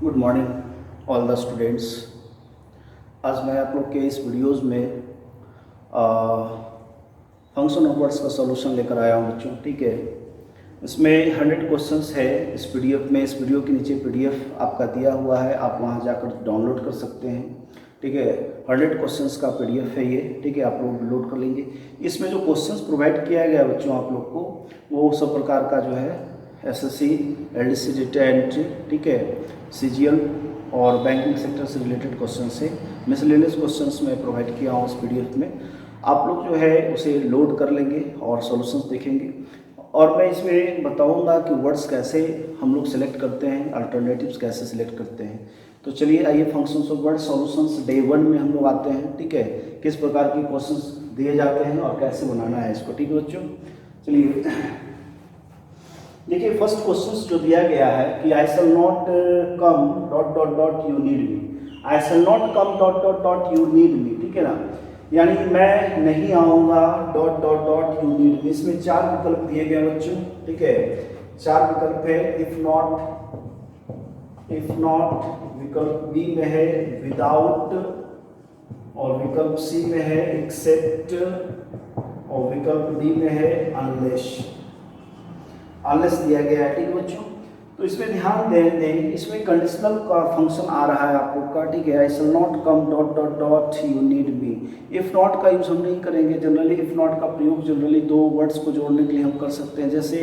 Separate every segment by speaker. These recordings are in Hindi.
Speaker 1: Good morning all the students. आज मैं आप लोग के इस वीडियोज़ में फंक्शन ऑफ वर्ड्स का सॉल्यूशन लेकर आया हूँ बच्चों। ठीक है, इसमें 100 क्वेश्चंस है इस पीडीएफ में। इस वीडियो के नीचे पीडीएफ आपका दिया हुआ है, आप वहाँ जाकर डाउनलोड कर सकते हैं। ठीक है, 100 क्वेश्चंस का पीडीएफ है ये। ठीक है, आप लोग लोड कर लेंगे। इसमें जो क्वेश्चंस प्रोवाइड किया गया बच्चों आप लोग को, वो सब प्रकार का जो है एसएससी, एलडीसी, डेटा एंट्री, ठीक है, सीजीएल और बैंकिंग सेक्टर से रिलेटेड क्वेश्चन से मिसलेनियस क्वेश्चंस में प्रोवाइड किया हूँ इस पीडीएफ में। आप लोग जो है उसे लोड कर लेंगे और सॉल्यूशंस देखेंगे, और मैं इसमें बताऊंगा कि वर्ड्स कैसे हम लोग सेलेक्ट करते हैं, अल्टरनेटिव्स कैसे सेलेक्ट करते हैं। तो चलिए आइए functions of word solutions day 1 में हम लोग आते हैं। ठीक है, किस प्रकार की क्वेश्चंस दिए जाते हैं और कैसे बनाना है इसको। ठीक है बच्चों, चलिए देखिए फर्स्ट क्वेश्चन जो दिया गया है कि I shall not come dot dot dot you need me. I shall not come dot dot dot you need me, ठीक है ना, यानी मैं नहीं आऊँगा dot dot dot you need me. इसमें 4 विकल्प दिए गए बच्चों। ठीक है, 4 विकल्प है। इफ नॉट, विकल्प बी में है विदाउट, और विकल्प सी में है एक्सेप्ट, और विकल्प डी में है अनलेस दिया गया है। ठीक है बच्चों, तो इसमें ध्यान दें इसमें कंडीशनल का फंक्शन आ रहा है आप लोग का। ठीक है, I shall not come dot dot dot you need me. If not का यूज हम नहीं करेंगे। जनरली इफ नॉट का प्रयोग जनरली 2 वर्ड्स को जोड़ने के लिए हम कर सकते हैं, जैसे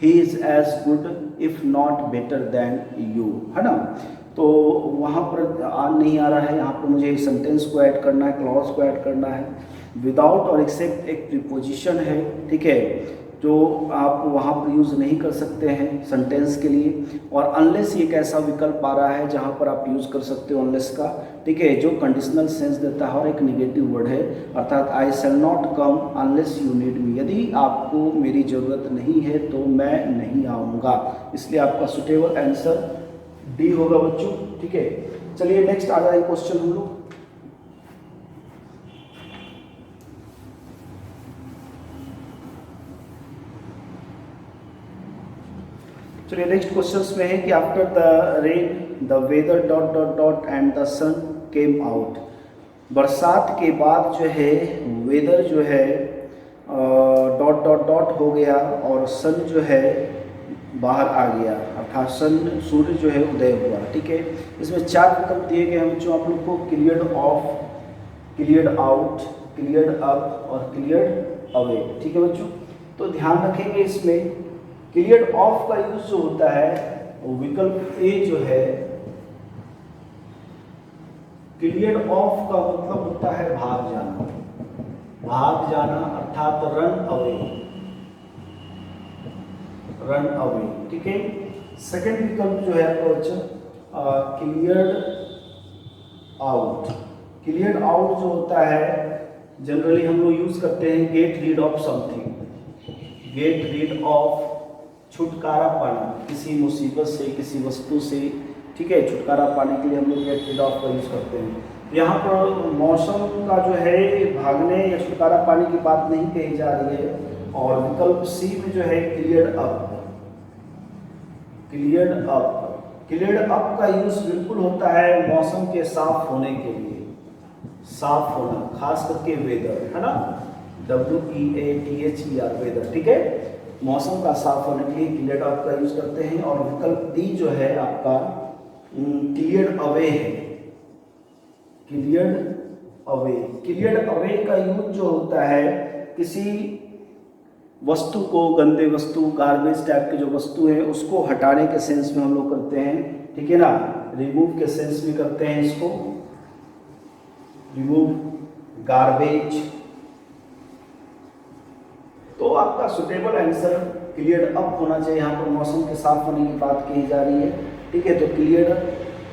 Speaker 1: he is as good if not better than you, है ना। तो वहाँ पर नहीं आ रहा है, यहाँ पर मुझे सेंटेंस को ऐड करना है, क्लॉज को ऐड करना है। विदाउट और एक्सेप्ट एक प्रीपोजिशन है, ठीक है, जो आप वहाँ पर यूज़ नहीं कर सकते हैं सेंटेंस के लिए। और अनलेस एक ऐसा विकल्प आ रहा है जहाँ पर आप यूज़ कर सकते हो अनलेस का, ठीक है, जो कंडीशनल सेंस देता है और एक नेगेटिव वर्ड है, अर्थात I shall not come unless you need me. यदि आपको मेरी ज़रूरत नहीं है तो मैं नहीं आऊँगा। इसलिए आपका सुटेबल आंसर डी होगा बच्चों। ठीक है, चलिए नेक्स्ट आ जाए क्वेश्चन हम लोग। चलिए नेक्स्ट क्वेश्चन में है कि after the rain the weather dot dot dot and the sun came out. बरसात के बाद जो है वेदर जो है डॉट डॉट डॉट हो गया और सन जो है बाहर आ गया, अर्थात सन सूर्य जो है उदय हुआ। ठीक है, इसमें 4 विकल्प दिए गए हैं बच्चों आप लोग को, cleared of, cleared out, cleared up और क्लियर्ड अवे। ठीक है बच्चों, तो ध्यान रखेंगे इसमें क्लियर्ड ऑफ का यूज जो होता है वो विकल्प ए जो है, क्लियर्ड ऑफ का मतलब होता है भाग जाना, भाग जाना अर्थात रन अवे, रन अवे। ठीक है, सेकंड विकल्प जो है आपका बच्चा क्लियर्ड आउट। क्लियर्ड आउट जो होता है जनरली हम लोग यूज करते हैं get rid of something, get rid of, छुटकारा पाना किसी मुसीबत से, किसी वस्तु से। ठीक है, छुटकारा पाने के लिए हम लोग गेट रीड ऑफ का यूज करते हैं। यहाँ पर मौसम का जो है भागने या छुटकारा पाने की बात नहीं कही जा रही है। और विकल्प सी में जो है cleared up, cleared up, cleared up का यूज बिल्कुल होता है मौसम के साफ होने के लिए, साफ होना, खास करके वेदर, है ना, WEATHER वेदर। ठीक है, मौसम का साफ होने के लिए क्लियर्ड अप का यूज करते हैं। और विकल्प डी जो है आपका क्लियर्ड अवे है, क्लियर्ड अवे। क्लियर्ड अवे का यूज जो होता है किसी वस्तु को, गंदे वस्तु, गार्बेज टाइप के जो वस्तु है उसको हटाने के सेंस में हम लोग करते हैं। ठीक है ना, रिमूव के सेंस में करते हैं इसको, रिमूव गार्बेज। तो आपका सुटेबल आंसर क्लियर्ड अप होना चाहिए। यहाँ पर मौसम के साफ होने की बात कही जा रही है। ठीक है, तो क्लियर्ड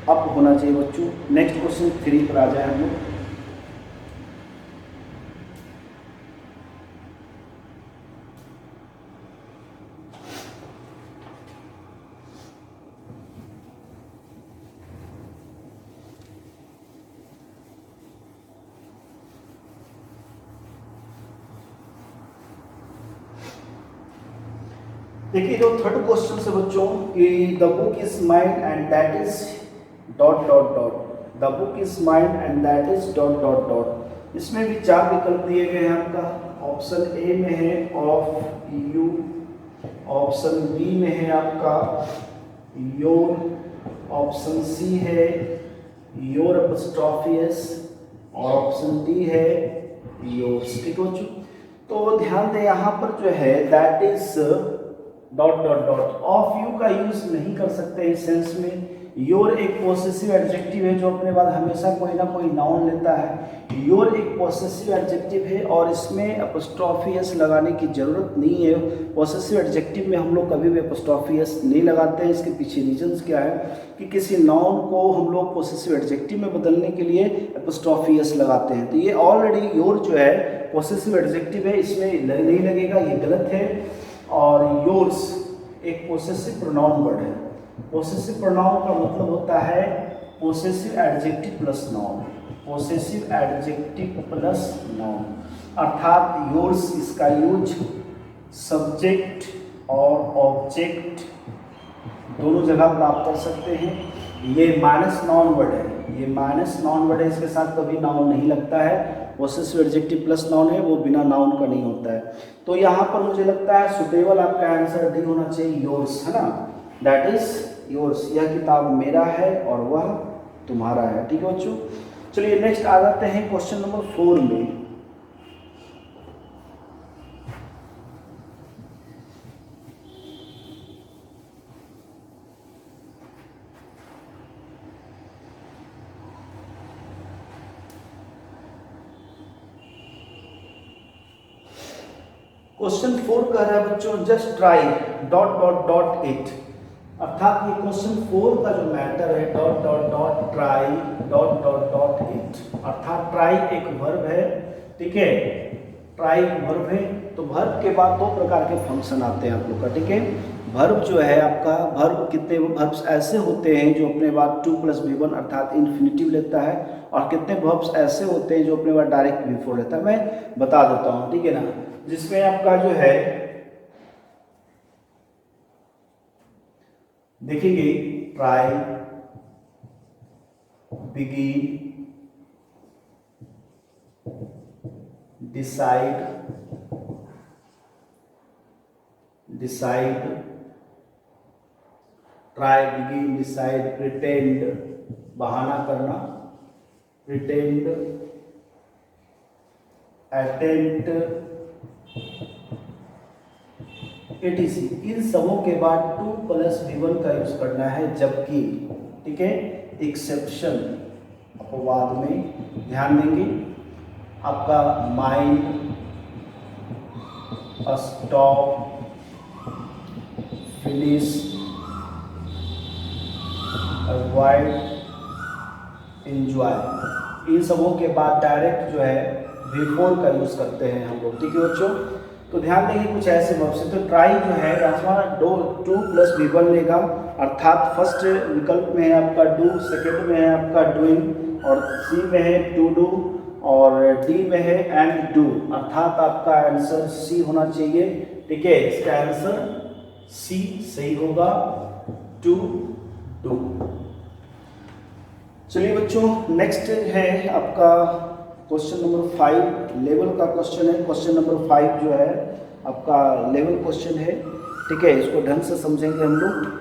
Speaker 1: अप होना चाहिए बच्चों। नेक्स्ट क्वेश्चन 3 पर आ जाए हम लोग। देखिए जो थर्ड क्वेश्चन से बच्चों कि the book is mind and that is dot dot dot, the book is mind and that is dot dot dot. इसमें भी 4 विकल्प दिए गए हैं आपका। ऑप्शन ए में है ऑफ यू, ऑप्शन बी में है आपका योर, ऑप्शन सी है योर अपॉस्ट्रोफी एस, और ऑप्शन डी है योर्स। ठीक हो चुका। तो ध्यान दें यहाँ पर जो है that is dot dot dot. Of you का यूज नहीं कर सकते इस सेंस में। योर एक पॉसेसिव एडजेक्टिव है जो अपने बाद हमेशा कोई ना कोई नाउन लेता है। योर एक पॉसेसिव एडजेक्टिव है और इसमें अपॉस्ट्रोफी एस लगाने की जरूरत नहीं है। पॉसेसिव एडजेक्टिव में हम लोग कभी भी अपॉस्ट्रोफी एस नहीं लगाते हैं। इसके पीछे रीजंस क्या है कि किसी नाउन को हम लोग पॉसेसिव एडजेक्टिव में बदलने के लिए अपॉस्ट्रोफी एस लगाते हैं। तो ये ऑलरेडी योर जो है पॉसेसिव एडजेक्टिव है, इसमें नहीं लगेगा, ये गलत है। और योर्स एक पॉसेसिव प्रोनाउन वर्ड है। पॉसेसिव प्रोनाउन का मतलब होता है possessive adjective plus noun, possessive adjective plus noun, अर्थात योर्स इसका यूज सब्जेक्ट और ऑब्जेक्ट दोनों जगह पर आप कर सकते हैं। ये माइनस नाउन वर्ड है, ये माइनस नाउन वर्ड है, इसके साथ कभी नाउन नहीं लगता है। पॉसेसिव एडजेक्टिव प्लस नाउन है, वो बिना नाउन का नहीं होता है। तो यहाँ पर मुझे लगता है सुटेबल आपका आंसर डी होना चाहिए, योर्स, है ना, दैट इज योर्स। यह किताब मेरा है और वह तुम्हारा है। ठीक है बच्चों, चलिए नेक्स्ट आ जाते हैं क्वेश्चन नंबर 4 में। क्वेश्चन 4 कह रहा है बच्चों just try dot dot dot it, अर्थात ये क्वेश्चन 4 का जो मैटर है dot dot dot try dot dot dot it, अर्थात ट्राई एक वर्ब है। ठीक है, ट्राई वर्ब है। तो वर्ब के बाद 2 प्रकार के फंक्शन आते हैं आप लोग का। ठीक है, वर्ब जो है आपका, वर्ब कितने वर्ब्स ऐसे होते हैं जो अपने बाद 2 + V1 अर्थात इन्फिनिटिव लेता है, और कितने वर्ब्स ऐसे होते हैं जो अपने बाद डायरेक्ट V4 लेता है। मैं बता देता हूँ, ठीक है ना, जिसमें आपका जो है देखेंगे try, begin, decide, try, begin, decide, pretend, बहाना करना, प्रिटेंड, अटेम्प्ट, एटीसी। इन सबों के बाद 2 + V1 का यूज करना है, जबकि ठीक है एक्सेप्शन अपवाद में ध्यान देंगे आपका mind, stop, finish, avoid, enjoy. इन सबों के बाद डायरेक्ट जो है V4 का यूज करते हैं हम लोग। ठीक है बच्चों, तो ध्यान देंगे कुछ ऐसे वर्ब से। तो ट्राई जो है 2 + V1 लेगा, अर्थात फर्स्ट विकल्प में है आपका डू, सेकंड में है आपका डूइंग, और सी में है टू डू, और डी में है एंड डू, अर्थात आपका आंसर सी होना चाहिए। ठीक है, इसका आंसर सी सही होगा, टू डू। चलिए बच्चों नेक्स्ट है आपका क्वेश्चन नंबर 5, लेवल का क्वेश्चन है। क्वेश्चन नंबर 5 जो है आपका लेवल क्वेश्चन है। ठीक है, इसको ढंग से समझेंगे हम लोग।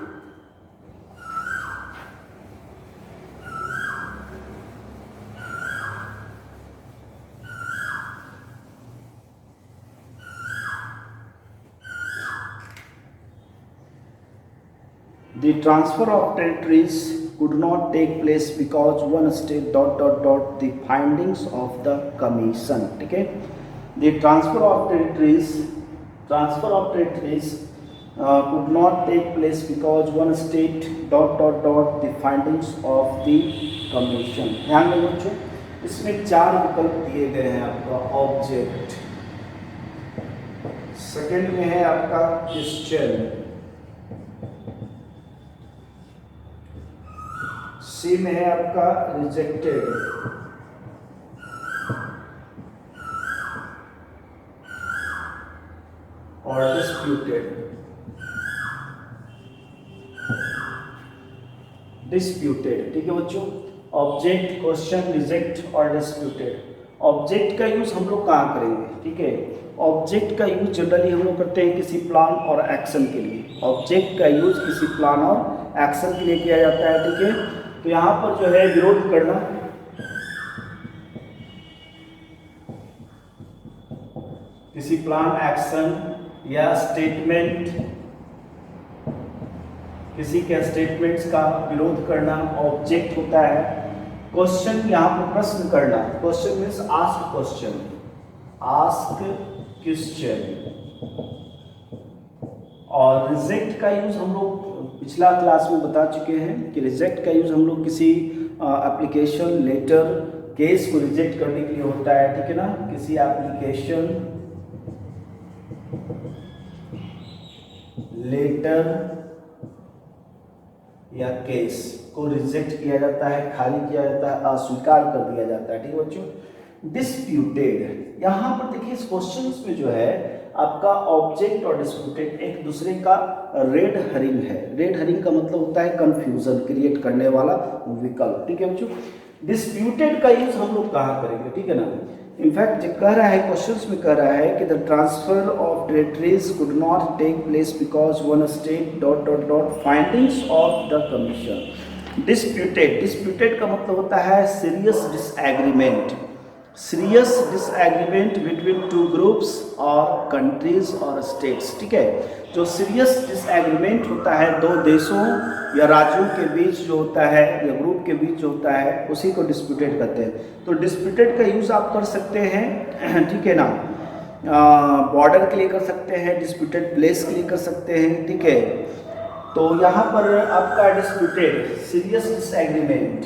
Speaker 1: The transfer of territories could not take place because one state dot dot dot the findings of the commission. ठीक है, the transfer of territories could not take place because one state dot dot dot the findings of the commission. ध्यान दें बच्चों, इसमें 4 विकल्प दिए गए हैं आपका ऑब्जेक्ट, सेकंड में है आपका क्वेश्चन, सी में है आपका रिजेक्टेड, और डिस्प्यूटेड। डिस्प्यूटेड। ठीक है बच्चों, ऑब्जेक्ट, क्वेश्चन, रिजेक्ट और डिस्प्यूटेड। ऑब्जेक्ट का यूज हम लोग कहाँ करेंगे? ठीक है, ऑब्जेक्ट का यूज जनरली हम लोग करते हैं किसी प्लान और एक्शन के लिए। ऑब्जेक्ट का यूज किसी प्लान और एक्शन के लिए किया जाता है। ठीक है, तो यहाँ पर जो है विरोध करना, किसी प्लान, एक्शन या स्टेटमेंट, किसी के स्टेटमेंट्स का विरोध करना ऑब्जेक्ट होता है। क्वेश्चन, यहाँ पर प्रश्न करना, question means ask question, ask question. और रिजेक्ट का यूज हम लोग पिछला क्लास में बता चुके हैं कि रिजेक्ट का यूज हम लोग किसी एप्लीकेशन, लेटर, केस को रिजेक्ट करने के लिए होता है। ठीक है ना, किसी एप्लीकेशन, लेटर या केस को रिजेक्ट किया जाता है, खाली किया जाता है, अस्वीकार कर दिया जाता है। ठीक है बच्चों, डिस्प्यूटेड, यहाँ पर देखिए इस क्वेश्चन में जो है आपका ऑब्जेक्ट और डिस्प्यूटेड एक दूसरे का रेड हरिंग है। रेड हरिंग का मतलब होता है कंफ्यूजन क्रिएट करने वाला विकल्प। ठीक है बच्चों, डिस्प्यूटेड का यूज हम लोग कहाँ करेंगे? ठीक है ना, इनफैक्ट जो कह रहा है क्वेश्चंस में कह रहा है कि the transfer of territories could not take place because one state dot dot dot findings of the commission. Disputed, disputed का मतलब होता है serious disagreement, serious disagreement between two groups और कंट्रीज और स्टेट्स। ठीक है, जो सीरियस डिसएग्रीमेंट होता है दो देशों या राज्यों के बीच जो होता है या ग्रुप के बीच जो होता है उसी को डिस्प्यूटेड कहते हैं। तो डिस्प्यूटेड का यूज़ आप कर सकते हैं, ठीक है ना, बॉर्डर के लिए कर सकते हैं, डिस्प्यूटेड प्लेस के लिए कर सकते हैं। ठीक है, तो यहाँ पर आपका disputed serious disagreement,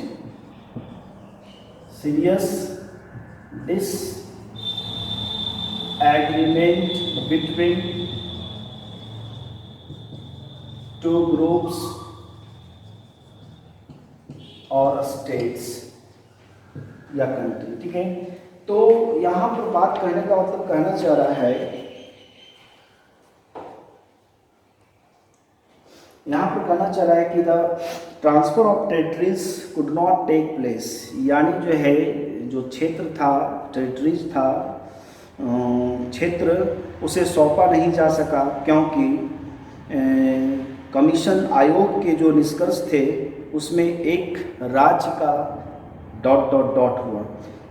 Speaker 1: serious disagreement between two groups और स्टेट्स या कंट्री। ठीक है, तो यहाँ पर बात कहने का मतलब कहना चाह रहा है, यहाँ पर कहना चाह रहा है कि the transfer of territories could not take place, यानी जो है जो क्षेत्र था, टेरिटरीज था, क्षेत्र, उसे सौंपा नहीं जा सका क्योंकि कमीशन आयोग के जो निष्कर्ष थे उसमें एक राज्य का डॉट डॉट डॉट हुआ।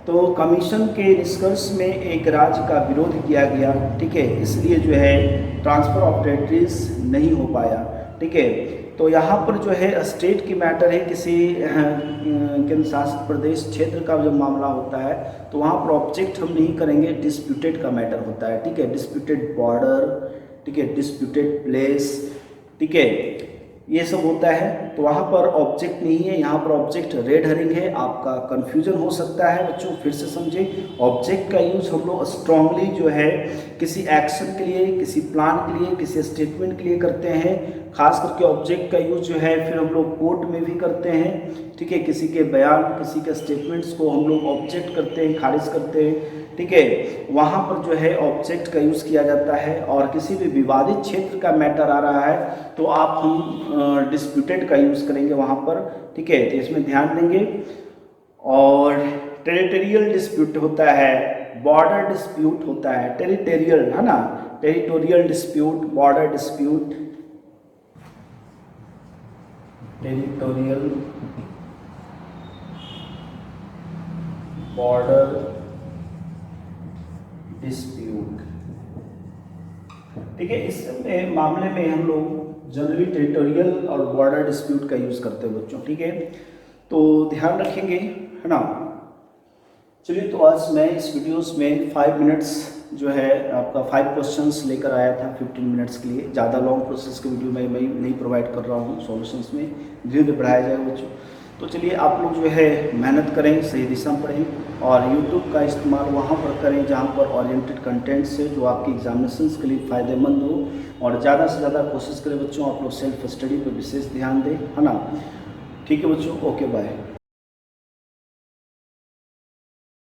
Speaker 1: तो कमीशन के निष्कर्ष में एक राज्य का विरोध किया गया। ठीक है, इसलिए जो है ट्रांसफ़र ऑफ टेरिटरीज नहीं हो पाया। ठीक है, तो यहाँ पर जो है स्टेट की मैटर है, किसी केंद्र शासित प्रदेश क्षेत्र का जब मामला होता है तो वहाँ पर ऑब्जेक्ट हम नहीं करेंगे, डिस्प्यूटेड का मैटर होता है। ठीक है, डिस्प्यूटेड बॉर्डर, ठीक है, डिस्प्यूटेड प्लेस, ठीक है, ये सब होता है। तो वहाँ पर ऑब्जेक्ट नहीं है, यहाँ पर ऑब्जेक्ट रेड हरिंग है। आपका कन्फ्यूजन हो सकता है बच्चों, फिर से समझे, ऑब्जेक्ट का यूज़ हम लोग स्ट्रांगली जो है किसी एक्शन के लिए, किसी प्लान के लिए, किसी स्टेटमेंट के लिए करते हैं। खास करके ऑब्जेक्ट का यूज़ जो है फिर हम लोग कोर्ट में भी करते हैं। ठीक है, किसी के बयान, किसी के स्टेटमेंट्स को हम लोग ऑब्जेक्ट करते हैं, खारिज करते हैं। ठीक है, वहाँ पर जो है ऑब्जेक्ट का यूज़ किया जाता है। और किसी भी विवादित क्षेत्र का मैटर आ रहा है तो आप हम डिस्प्यूटेड का यूज़ करेंगे वहाँ पर। ठीक है, तो इसमें ध्यान देंगे। और टेरिटोरियल डिस्प्यूट होता है, बॉर्डर डिस्प्यूट होता है, टेरिटोरियल है ना, territorial dispute, border dispute, territorial, border dispute. ठीक है, इस मामले में हम लोग जनरली टेरिटोरियल और बॉर्डर डिस्प्यूट का यूज़ करते हैं बच्चों। ठीक है, तो ध्यान रखेंगे, है ना। चलिए, तो आज मैं इस वीडियोस में 5 मिनट्स जो है आपका 5 क्वेश्चंस लेकर आया था 15 मिनट्स के लिए। ज़्यादा लॉन्ग प्रोसेस के वीडियो मैं नहीं प्रोवाइड कर रहा हूँ, सॉल्यूशंस में धीरे धीरे बढ़ाया जाएगा बच्चों। तो चलिए, आप लोग जो है मेहनत करें, सही दिशा में पढ़ें और YouTube का इस्तेमाल वहाँ पर करें जहाँ पर ओरिएंटेड कंटेंट से जो आपकी एग्जामिनेशंस के लिए फ़ायदेमंद हो। और ज़्यादा से ज़्यादा कोशिश करें बच्चों आप लोग सेल्फ स्टडी पर विशेष ध्यान दें, है ना। ठीक है बच्चों, ओके बाय।